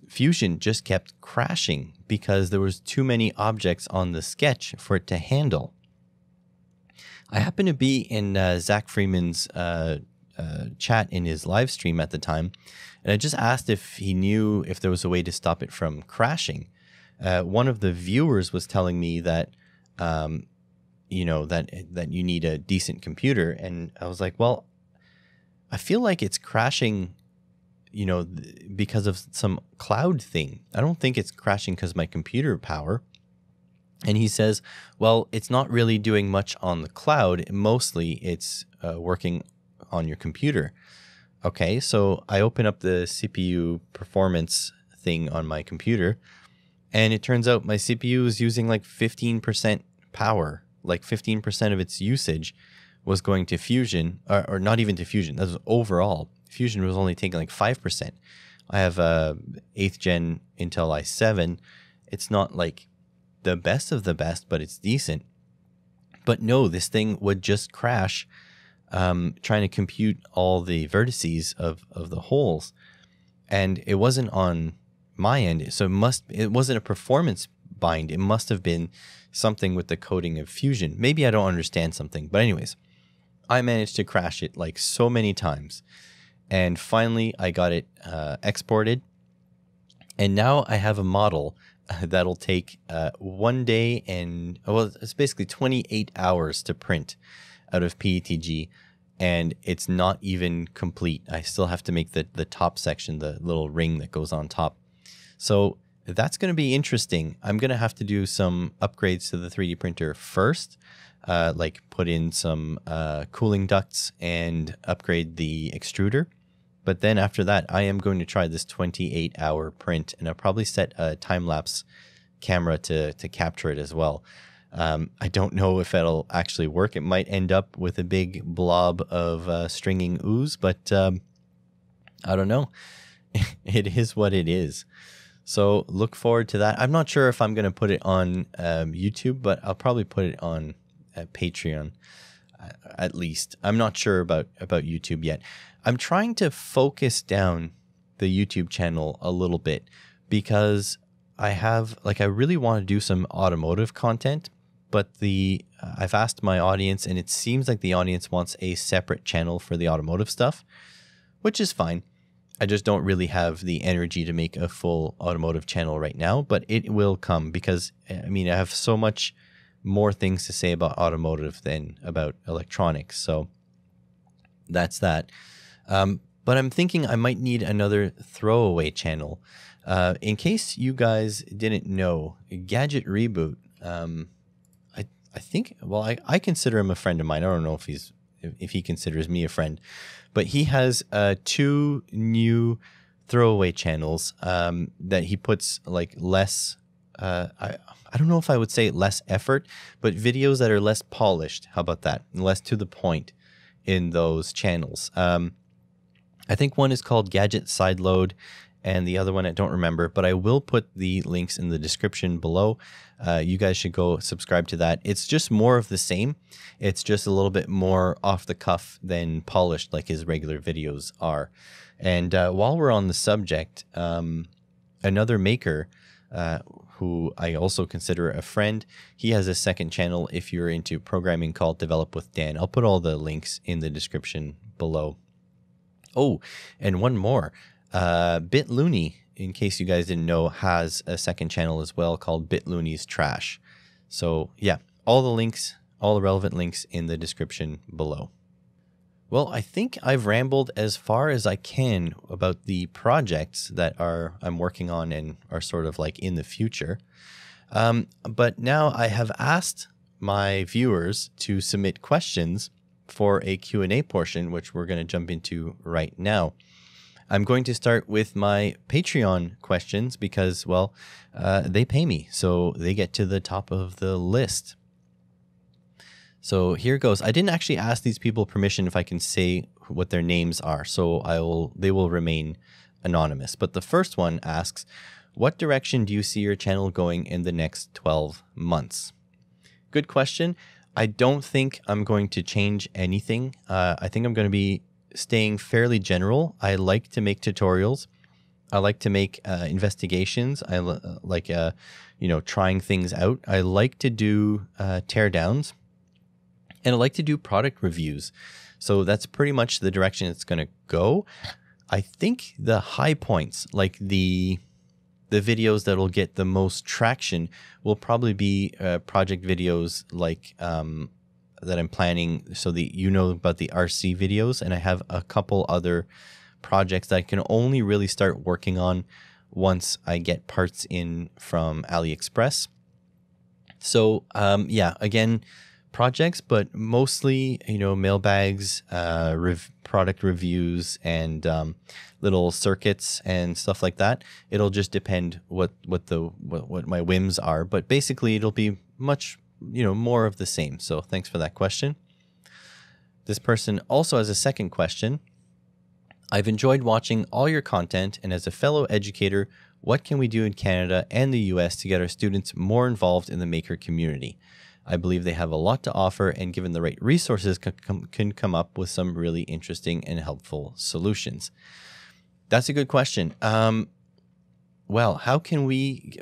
Fusion just kept crashing because there was too many objects on the sketch for it to handle. I happened to be in Zach Freeman's chat in his live stream at the time, and I just asked if he knew if there was a way to stop it from crashing. One of the viewers was telling me that, that you need a decent computer. And I was like, well, I feel like it's crashing, because of some cloud thing. I don't think it's crashing because of my computer power. And he says, well, it's not really doing much on the cloud. Mostly it's working on your computer. Okay, so I open up the CPU performance thing on my computer, and it turns out my CPU is using like 15% power, like 15% of its usage was going to Fusion, or not even to Fusion. That was overall. Fusion was only taking like 5%. I have a 8th gen Intel i7. It's not like the best of the best, but it's decent. But no, this thing would just crash trying to compute all the vertices of the holes. And it wasn't on my end. So it wasn't a performance bind. It must have been something with the coding of Fusion. Maybe I don't understand something. But anyways, I managed to crash it like so many times. And finally, I got it exported. And now I have a model that'll take 1 day and, well, it's basically 28 hours to print out of PETG. And it's not even complete. I still have to make the top section, the little ring that goes on top. So that's going to be interesting. I'm going to have to do some upgrades to the 3D printer first, like put in some cooling ducts and upgrade the extruder. But then after that, I am going to try this 28-hour print, and I'll probably set a time-lapse camera to capture it as well. I don't know if it'll actually work. It might end up with a big blob of stringing ooze, but I don't know. It is what it is. So look forward to that. I'm not sure if I'm going to put it on YouTube, but I'll probably put it on Patreon at least. I'm not sure about YouTube yet. I'm trying to focus down the YouTube channel a little bit because I really want to do some automotive content, but I've asked my audience, and it seems like the audience wants a separate channel for the automotive stuff, which is fine. I just don't really have the energy to make a full automotive channel right now, but it will come because, I mean, I have so much more things to say about automotive than about electronics. So that's that. But I'm thinking I might need another throwaway channel. In case you guys didn't know, Gadget Reboot, I think, well, I consider him a friend of mine. I don't know if he considers me a friend, but he has 2 new throwaway channels that he puts like less, I don't know if I would say less effort, but videos that are less polished. How about that? Less to the point in those channels. I think one is called Gadget Sideload, and the other one I don't remember, but I will put the links in the description below. You guys should go subscribe to that. It's just more of the same. It's just a little bit more off the cuff than polished like his regular videos are. And while we're on the subject, another maker who I also consider a friend, he has a second channel if you're into programming called Develop with Dan. I'll put all the links in the description below. Oh, and one more. BitLooney, in case you guys didn't know, has a second channel as well called BitLooney's Trash. So yeah, all the relevant links in the description below. Well, I think I've rambled as far as I can about the projects that I'm working on and are sort of like in the future. But now I have asked my viewers to submit questions for a Q&A portion, which we're going to jump into right now. I'm going to start with my Patreon questions because, well, they pay me, so they get to the top of the list. So here goes. I didn't actually ask these people permission if I can say what their names are, so they will remain anonymous. But the first one asks, what direction do you see your channel going in the next 12 months? Good question. I don't think I'm going to change anything. I think I'm going to be staying fairly general. I like to make tutorials. I like to make investigations. I like trying things out. I like to do teardowns, and I like to do product reviews. So that's pretty much the direction it's going to go. I think the high points, like the the videos that'll get the most traction will probably be project videos like that I'm planning. So about the RC videos, and I have a couple other projects that I can only really start working on once I get parts in from AliExpress. So yeah, again, projects, but mostly, mailbags, product reviews, and little circuits and stuff like that. It'll just depend what my whims are, but basically it'll be much, more of the same. So thanks for that question. This person also has a second question. I've enjoyed watching all your content, and as a fellow educator, what can we do in Canada and the US to get our students more involved in the maker community? I believe they have a lot to offer, and given the right resources, can come up with some really interesting and helpful solutions. That's a good question. Well, how can we...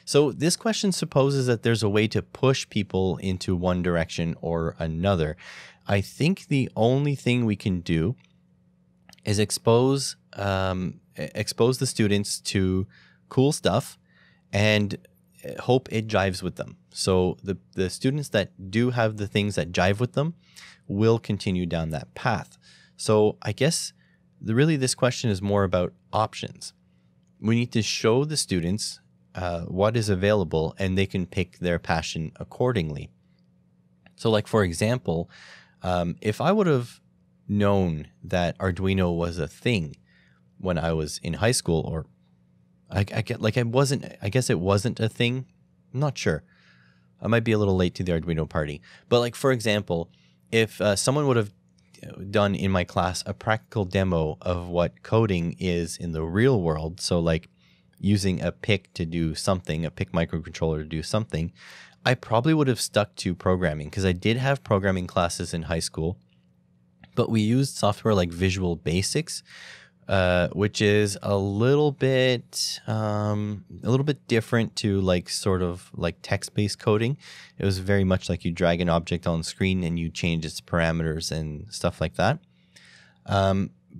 So this question supposes that there's a way to push people into one direction or another. I think the only thing we can do is expose the students to cool stuff and hope it jives with them. So the students that do have the things that jive with them will continue down that path. So I guess really this question is more about options. We need to show the students what is available, and they can pick their passion accordingly. So like, for example, if I would have known that Arduino was a thing when I was in high school, or I guess it wasn't a thing. I'm not sure. I might be a little late to the Arduino party. But like, for example, if someone would have done in my class a practical demo of what coding is in the real world, so like using a PIC to do something, a PIC microcontroller to do something, I probably would have stuck to programming, because I did have programming classes in high school, but we used software like Visual Basics, which is a little bit different to like sort of like text-based coding. It was very much like you drag an object on screen and you change its parameters and stuff like that.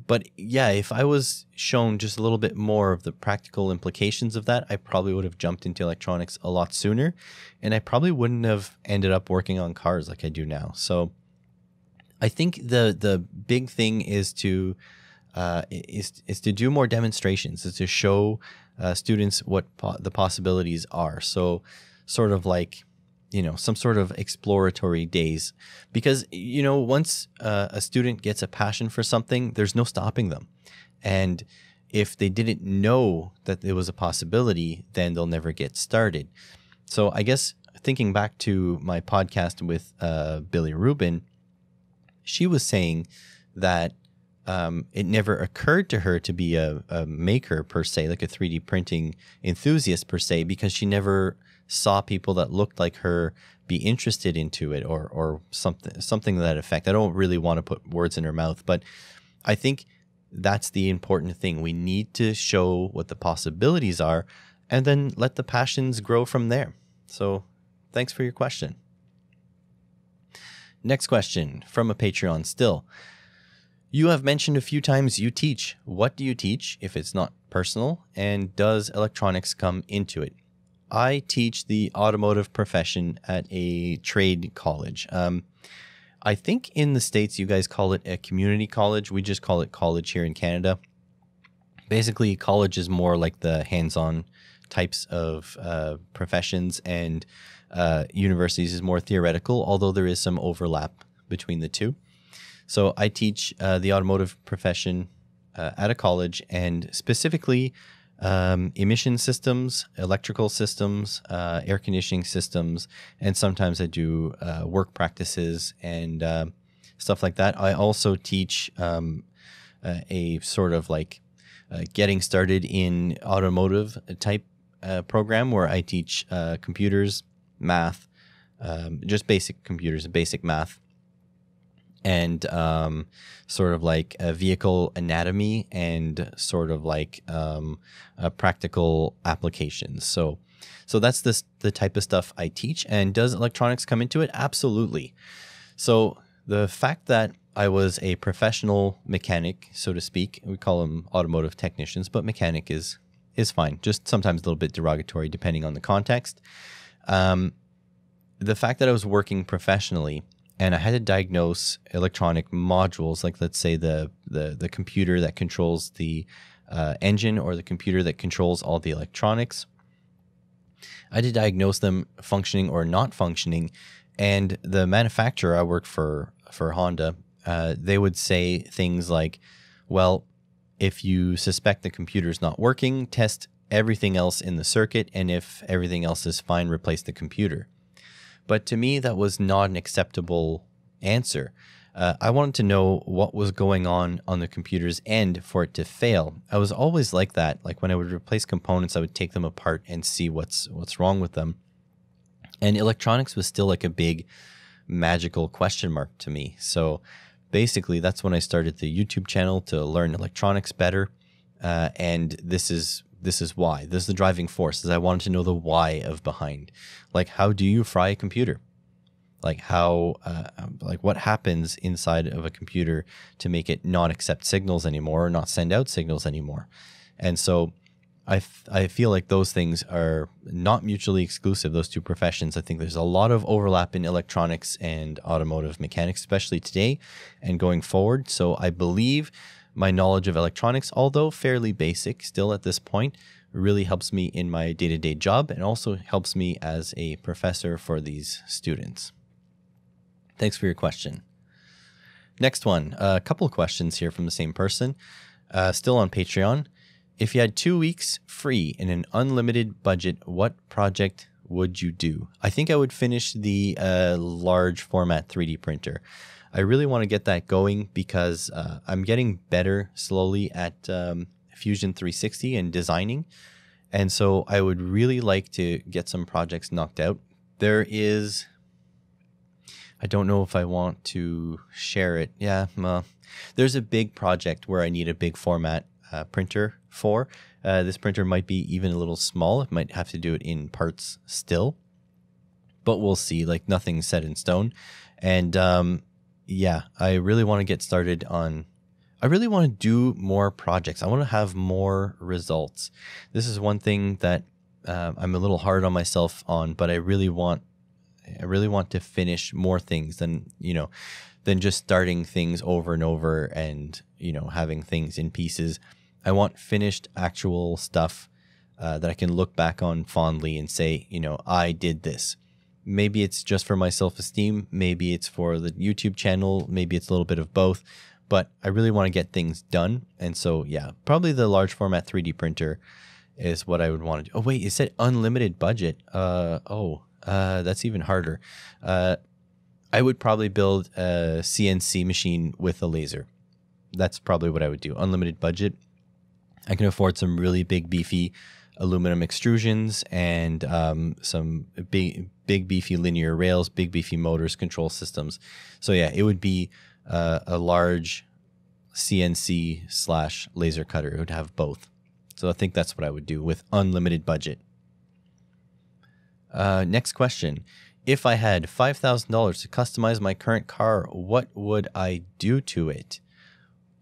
But yeah, if I was shown just a little bit more of the practical implications of that, I probably would have jumped into electronics a lot sooner, and I probably wouldn't have ended up working on cars like I do now. So I think the big thing is to do more demonstrations, is to show students what the possibilities are. So sort of like, some sort of exploratory days, because, once a student gets a passion for something, there's no stopping them. And if they didn't know that there was a possibility, then they'll never get started. So I guess thinking back to my podcast with Billy Rubin, she was saying that it never occurred to her to be a maker per se, like a 3D printing enthusiast per se, because she never saw people that looked like her be interested into it, or something to that effect. I don't really want to put words in her mouth, but I think that's the important thing. We need to show what the possibilities are, and then let the passions grow from there. So thanks for your question. Next question from a Patreon still. You have mentioned a few times you teach. What do you teach if it's not personal? And does electronics come into it? I teach the automotive profession at a trade college. I think in the States you guys call it a community college. We just call it college here in Canada. Basically, college is more like the hands-on types of professions, and universities is more theoretical, although there is some overlap between the two. So I teach the automotive profession at a college, and specifically emission systems, electrical systems, air conditioning systems, and sometimes I do work practices and stuff like that. I also teach a sort of like getting started in automotive type program, where I teach computers, math, just basic computers, basic math, and sort of like a vehicle anatomy, and sort of like practical applications. So that's the type of stuff I teach. And does electronics come into it? Absolutely. So the fact that I was a professional mechanic, so to speak, we call them automotive technicians, but mechanic is is fine. Just sometimes a little bit derogatory depending on the context. The fact that I was working professionally and I had to diagnose electronic modules, like let's say the computer that controls the engine or the computer that controls all the electronics. I had to diagnose them functioning or not functioning. And the manufacturer, I worked for Honda, they would say things like, well, if you suspect the computer's not working, test everything else in the circuit. And if everything else is fine, replace the computer. But to me, that was not an acceptable answer. I wanted to know what was going on the computer's end for it to fail. I was always like that. Like when I would replace components, I would take them apart and see what's wrong with them. And electronics was still like a big magical question mark to me. So basically, that's when I started the YouTube channel to learn electronics better. And this is why. This is the driving force, is I wanted to know the why of behind. Like, how do you fry a computer? Like what happens inside of a computer to make it not accept signals anymore or not send out signals anymore? And so I feel like those things are not mutually exclusive, those two professions. I think there's a lot of overlap in electronics and automotive mechanics, especially today and going forward. So I believe my knowledge of electronics, although fairly basic still at this point, really helps me in my day-to-day job and also helps me as a professor for these students. Thanks for your question. Next one, a couple of questions here from the same person, still on Patreon. If you had 2 weeks free in an unlimited budget, what project would you do? I think I would finish the large format 3D printer. I really want to get that going because I'm getting better slowly at Fusion 360 and designing. And so I would really like to get some projects knocked out. I don't know if I want to share it. Yeah, there's a big project where I need a big format printer for. This printer might be even a little small. It might have to do it in parts still, but we'll see. Like, nothing's set in stone. And yeah, I really want to get started on, I really want to do more projects. I want to have more results. This is one thing that I'm a little hard on myself on, but I really want to finish more things than just starting things over and over and, having things in pieces. I want finished actual stuff that I can look back on fondly and say, I did this. Maybe it's just for my self-esteem. Maybe it's for the YouTube channel. Maybe it's a little bit of both. But I really want to get things done. And so, yeah, probably the large format 3D printer is what I would want to do. Oh, wait, it said unlimited budget. That's even harder. I would probably build a CNC machine with a laser. That's probably what I would do. Unlimited budget. I can afford some really big, beefy aluminum extrusions and some big beefy linear rails, big beefy motors, control systems. So yeah, it would be a large CNC / laser cutter. It would have both. So I think that's what I would do with unlimited budget. Next question. If I had $5,000 to customize my current car, what would I do to it?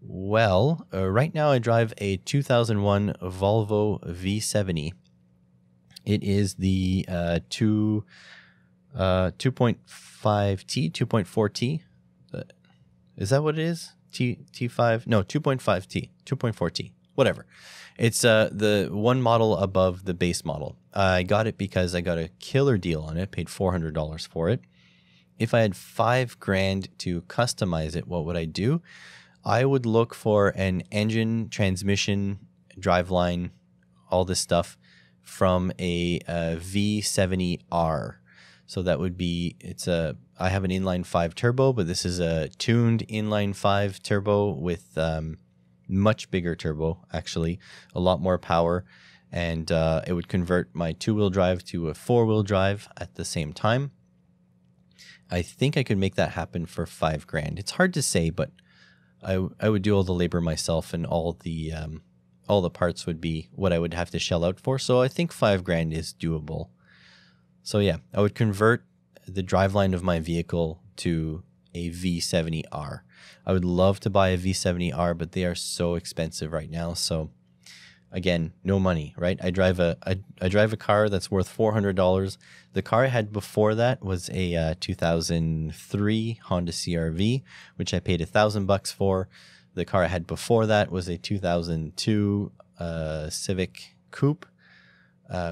Well, right now I drive a 2001 Volvo V70. It is the 2.5T, 2.4T. Is that what it is? T5? No, 2.5T, 2.4T, whatever. It's the one model above the base model. I got it because I got a killer deal on it, paid $400 for it. If I had $5,000 to customize it, what would I do? I would look for an engine, transmission, driveline, all this stuff from a V70R. So that would be, I have an inline 5 turbo, but this is a tuned inline 5 turbo with much bigger turbo, actually, a lot more power. And it would convert my 2-wheel drive to a 4-wheel drive at the same time. I think I could make that happen for $5,000. It's hard to say, but I would do all the labor myself, and all the parts would be what I would have to shell out for. So I think $5,000 is doable. So yeah, I would convert the driveline of my vehicle to a V70R. I would love to buy a V70R, but they are so expensive right now. So again, no money, right? I drive a car that's worth $400. The car I had before that was a 2003 Honda CR-V, which I paid $1,000 for. The car I had before that was a 2002 Civic Coupe,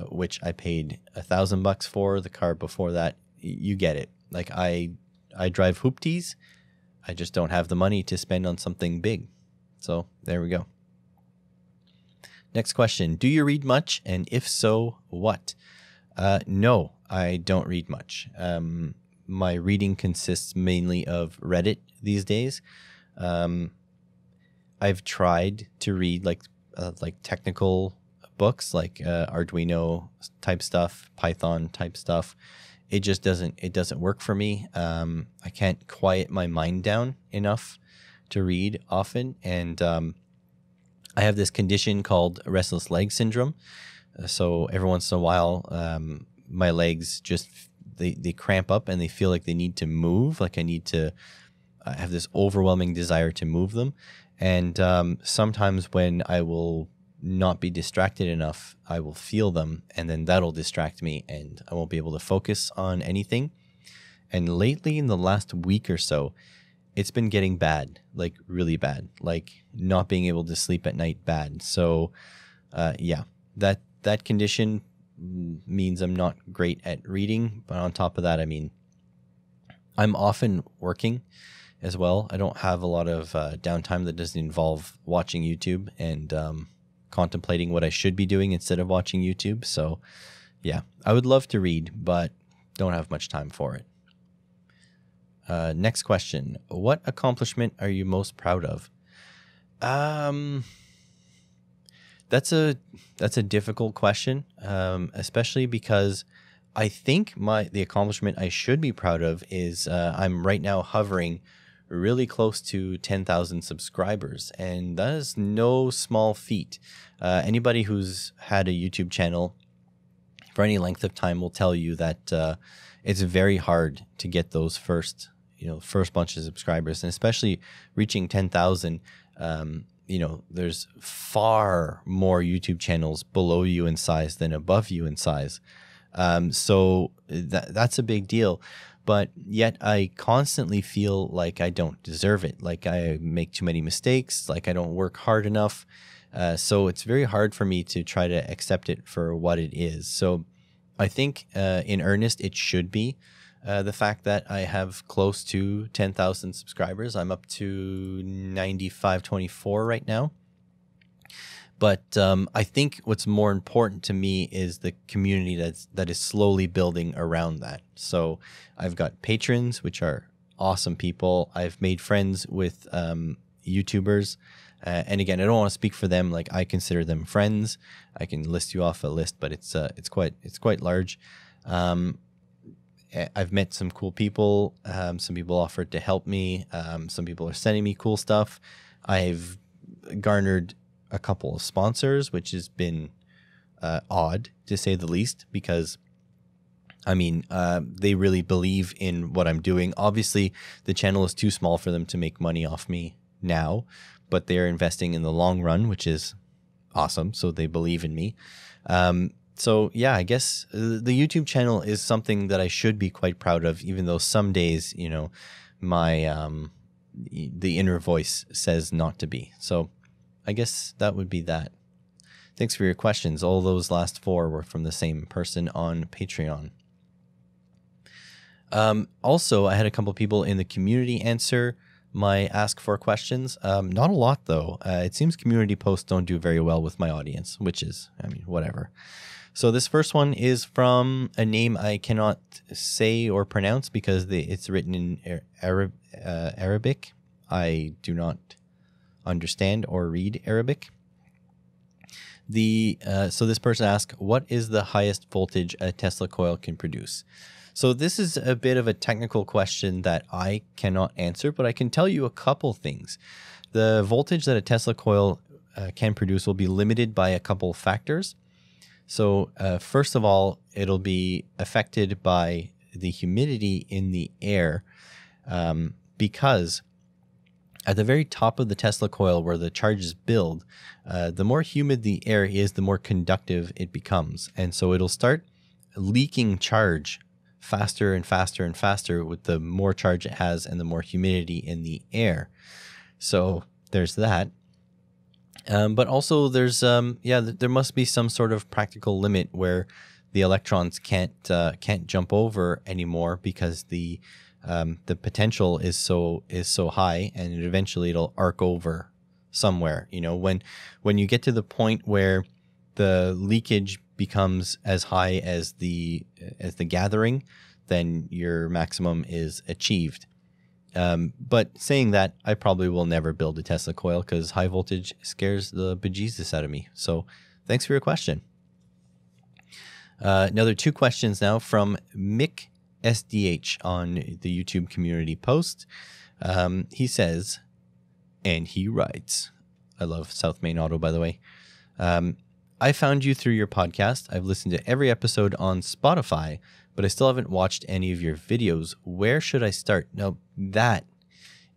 which I paid $1,000 for. The car before that, you get it. Like I drive hoopties. I just don't have the money to spend on something big. So there we go. Next question. Do you read much? And if so, what? No, I don't read much. My reading consists mainly of Reddit these days. I've tried to read like technical books, like Arduino type stuff, Python type stuff. It just doesn't work for me. I can't quiet my mind down enough to read often. And I have this condition called Restless Leg Syndrome. So every once in a while, my legs just, they cramp up and they feel like they need to move. Like I have this overwhelming desire to move them. And sometimes when I will not be distracted enough, I will feel them, and then that'll distract me and I won't be able to focus on anything. And lately, in the last week or so, it's been getting bad, like really bad, like not being able to sleep at night bad. So yeah, that condition means I'm not great at reading. But on top of that, I mean, I'm often working as well. I don't have a lot of downtime that doesn't involve watching YouTube and contemplating what I should be doing instead of watching YouTube. So yeah, I would love to read, but don't have much time for it. Next question. What accomplishment are you most proud of? That's a difficult question, especially because I think the accomplishment I should be proud of is I'm right now hovering really close to 10,000 subscribers, and that is no small feat. Anybody who's had a YouTube channel for any length of time will tell you that it's very hard to get those first bunch of subscribers, and especially reaching 10,000. There's far more YouTube channels below you in size than above you in size. So that's a big deal. But yet I constantly feel like I don't deserve it. Like I make too many mistakes, like I don't work hard enough. So it's very hard for me to try to accept it for what it is. So I think in earnest, it should be the fact that I have close to 10,000 subscribers. I'm up to 9,524 right now. But I think what's more important to me is the community that is slowly building around that. So I've got patrons, which are awesome people. I've made friends with YouTubers. And again, I don't want to speak for them. Like I consider them friends. I can list you off a list, but it's quite large. I've met some cool people. Some people offered to help me. Some people are sending me cool stuff. I've garnered a couple of sponsors, which has been odd to say the least, because I mean, they really believe in what I'm doing. Obviously, the channel is too small for them to make money off me now, but they're investing in the long run, which is awesome. So they believe in me. So yeah, I guess the YouTube channel is something that I should be quite proud of, even though some days, my the inner voice says not to be. So I guess that would be that. Thanks for your questions. All those last 4 were from the same person on Patreon. Also, I had a couple people in the community answer my Ask For questions. Not a lot, though. It seems community posts don't do very well with my audience, which is, whatever. So this first one is from a name I cannot say or pronounce because it's written in Arabic. I do not understand or read Arabic. So this person asked, what is the highest voltage a Tesla coil can produce? So this is a bit of a technical question that I cannot answer, but I can tell you a couple things. The voltage that a Tesla coil can produce will be limited by a couple factors. So first of all, it'll be affected by the humidity in the air because At the very top of the Tesla coil where the charges build, the more humid the air is, the more conductive it becomes. And so it'll start leaking charge faster and faster and faster with the more charge it has and the more humidity in the air. So there's that. But also there's, there must be some sort of practical limit where the electrons can't jump over anymore because the potential is so high, and eventually it'll arc over somewhere. You know, when you get to the point where the leakage becomes as high as the gathering, then your maximum is achieved. But saying that, I probably will never build a Tesla coil because high voltage scares the bejesus out of me. So thanks for your question. Another 2 questions now from Mick SDH on the YouTube community post. He says, and he writes, I love South Main Auto, by the way. I found you through your podcast. I've listened to every episode on Spotify, but I still haven't watched any of your videos. Where should I start? Now, that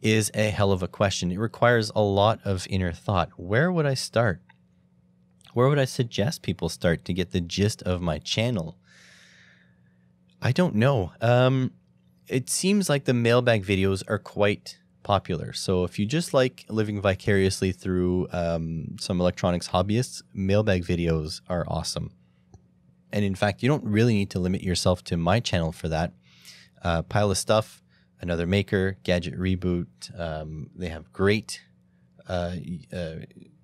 is a hell of a question. It requires a lot of inner thought. Where would I start? Where would I suggest people start to get the gist of my channel? I don't know. It seems like the mailbag videos are quite popular. So if you just like living vicariously through some electronics hobbyists, mailbag videos are awesome. And in fact, you don't really need to limit yourself to my channel for that. Pile of Stuff, Another Maker, Gadget Reboot, they have great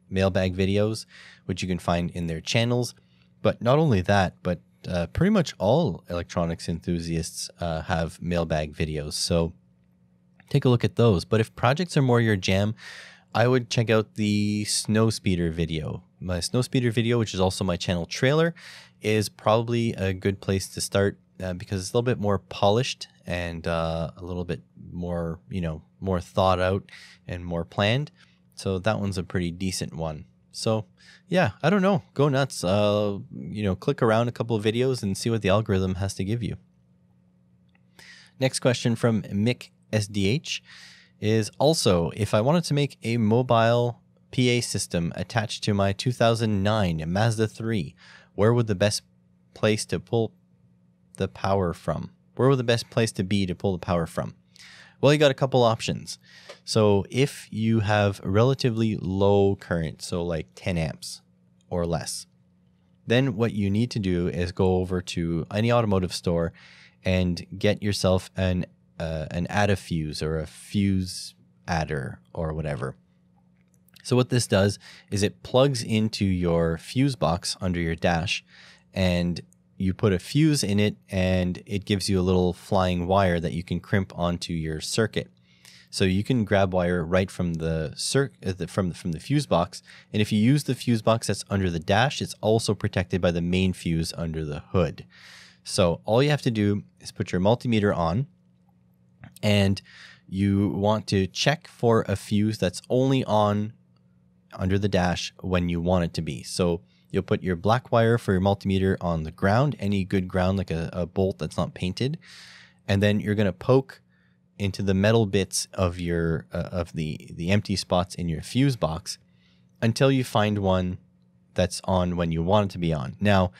mailbag videos, which you can find in their channels. But not only that, but pretty much all electronics enthusiasts have mailbag videos. So take a look at those. But if projects are more your jam, I would check out the Snowspeeder video. My Snowspeeder video, which is also my channel trailer, is probably a good place to start because it's a little bit more polished and a little bit more, more thought out and more planned. So that one's a pretty decent one. So yeah, I don't know. Go nuts. Click around a couple of videos and see what the algorithm has to give you. Next question from Mick SDH is also, if I wanted to make a mobile PA system attached to my 2009 Mazda 3, where would the best place to pull the power from? Where would the best place to be to pull the power from? Well, you got a couple options. So if you have relatively low current, so like 10 amps or less, then what you need to do is go over to any automotive store and get yourself an add-a-fuse or a fuse adder or whatever. So what this does is it plugs into your fuse box under your dash, and you put a fuse in it, and it gives you a little flying wire that you can crimp onto your circuit. So you can grab wire right from the from the fuse box, and if you use the fuse box that's under the dash, it's also protected by the main fuse under the hood. So all you have to do is put your multimeter on, and you want to check for a fuse that's only on under the dash when you want it to be. So you'll put your black wire for your multimeter on the ground, any good ground like a bolt that's not painted, and then you're going to poke into the metal bits of your of the empty spots in your fuse box until you find one that's on when you want it to be on. Now,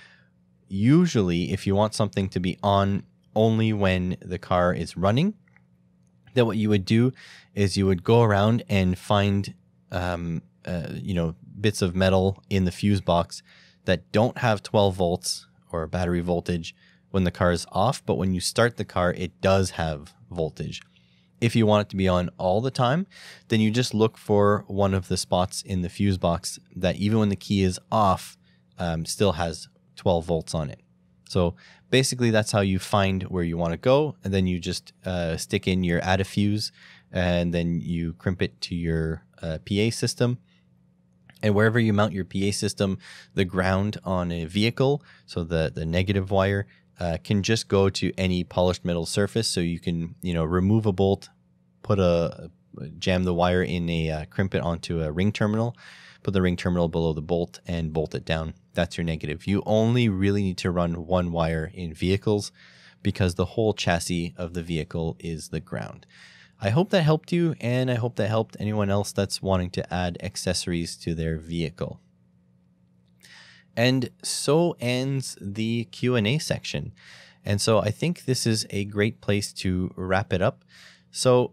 usually if you want something to be on only when the car is running, then what you would do is you would go around and find bits of metal in the fuse box that don't have 12 volts or battery voltage when the car is off, but when you start the car, it does have voltage. If you want it to be on all the time, then you just look for one of the spots in the fuse box that even when the key is off, still has 12 volts on it. So basically that's how you find where you want to go, and then you just stick in your add a fuse, and then you crimp it to your PA system. And wherever you mount your PA system, the ground on a vehicle, so the negative wire, can just go to any polished metal surface. So you can, remove a bolt, jam the wire in crimp it onto a ring terminal, put the ring terminal below the bolt and bolt it down. That's your negative. You only really need to run one wire in vehicles because the whole chassis of the vehicle is the ground. I hope that helped you, and I hope that helped anyone else that's wanting to add accessories to their vehicle. And so ends the Q&A section. And so I think this is a great place to wrap it up. So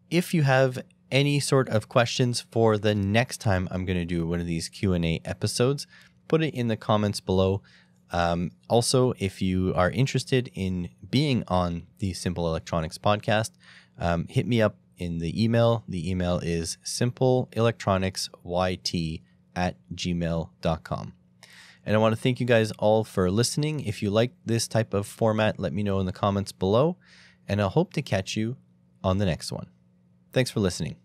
if you have any sort of questions for the next time I'm going to do one of these Q&A episodes, put it in the comments below. Also, if you are interested in being on the Simple Electronics podcast, hit me up in the email. The email is simpleelectronicsyt@gmail.com. And I want to thank you guys all for listening. If you like this type of format, let me know in the comments below, and I'll hope to catch you on the next one. Thanks for listening.